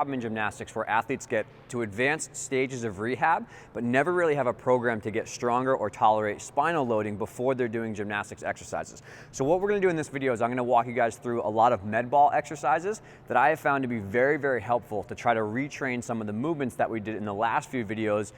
problem in gymnastics where athletes get to advanced stages of rehab, but never really have a program to get stronger or tolerate spinal loading before they're doing gymnastics exercises. So what we're gonna do in this video is I'm gonna walk you guys through a lot of Medball exercises that I have found to be very, very helpful to try to retrain some of the movements that we did in the last few videos,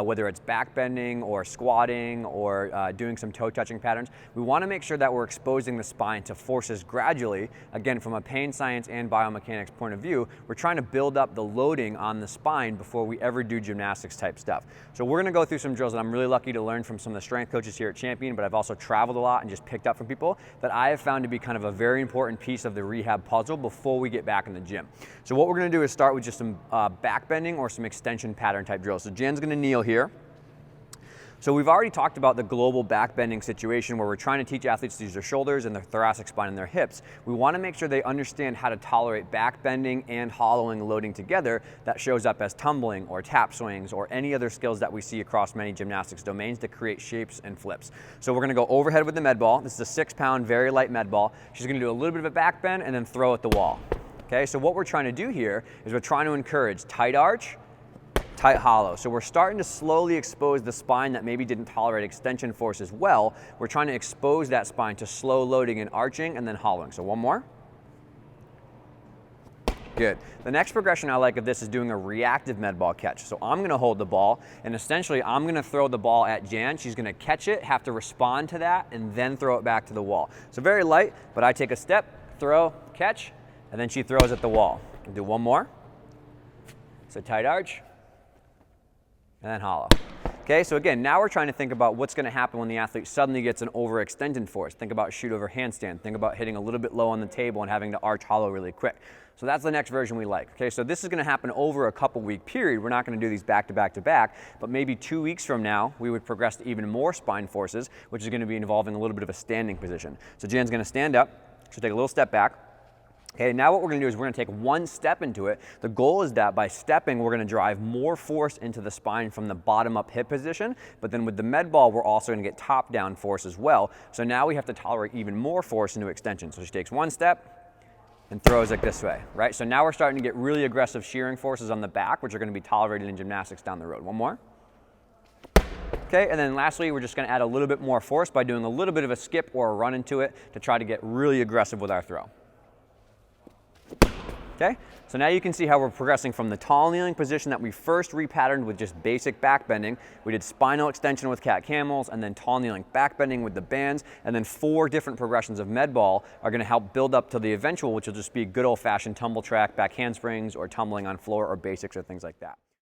whether it's backbending or squatting or doing some toe touching patterns. We wanna make sure that we're exposing the spine to forces gradually. Again, from a pain science and biomechanics point of view, we're trying to build up the loading on the spine before we ever do gymnastics type stuff. So we're gonna go through some drills that I'm really lucky to learn from some of the strength coaches here at Champion, but I've also traveled a lot and just picked up from people that I have found to be kind of a very important piece of the rehab puzzle before we get back in the gym. So what we're gonna do is start with just some backbending or some extension pattern type drills. So Jen's gonna kneel here. So we've already talked about the global backbending situation where we're trying to teach athletes to use their shoulders and their thoracic spine and their hips. We want to make sure they understand how to tolerate backbending and hollowing loading together. That shows up as tumbling or tap swings or any other skills that we see across many gymnastics domains to create shapes and flips. So we're going to go overhead with the Medball. This is a 6-pound, very light Medball. She's going to do a little bit of a backbend and then throw at the wall. Okay, so what we're trying to do here is we're trying to encourage tight arch, tight hollow. So we're starting to slowly expose the spine that maybe didn't tolerate extension force as well. We're trying to expose that spine to slow loading and arching and then hollowing. So one more. Good. The next progression I like of this is doing a reactive Medball catch. So I'm gonna hold the ball and essentially I'm gonna throw the ball at Jan. She's gonna catch it, have to respond to that, and then throw it back to the wall. So very light, but I take a step, throw, catch, and then she throws at the wall. I'll do one more. So tight arch, and then hollow. Okay, so again, now we're trying to think about what's gonna happen when the athlete suddenly gets an overextended force. Think about shoot over handstand. Think about hitting a little bit low on the table and having to arch hollow really quick. So that's the next version we like. Okay, so this is gonna happen over a couple week period. We're not gonna do these back to back to back, but maybe 2 weeks from now, we would progress to even more spine forces, which is gonna be involving a little bit of a standing position. So Jan's gonna stand up, she'll take a little step back. Okay, now what we're gonna do is we're gonna take one step into it. The goal is that by stepping, we're gonna drive more force into the spine from the bottom up hip position, but then with the Medball, we're also gonna get top down force as well. So now we have to tolerate even more force into extension. So she takes one step and throws it this way, right? So now we're starting to get really aggressive shearing forces on the back, which are gonna be tolerated in gymnastics down the road. One more. Okay, and then lastly, we're just gonna add a little bit more force by doing a little bit of a skip or a run into it to try to get really aggressive with our throw. Okay, so now you can see how we're progressing from the tall kneeling position that we first repatterned with just basic backbending. We did spinal extension with cat camels and then tall kneeling backbending with the bands, and then 4 different progressions of Medball are gonna help build up to the eventual, which will just be good old fashioned tumble track, back handsprings, or tumbling on floor or basics or things like that.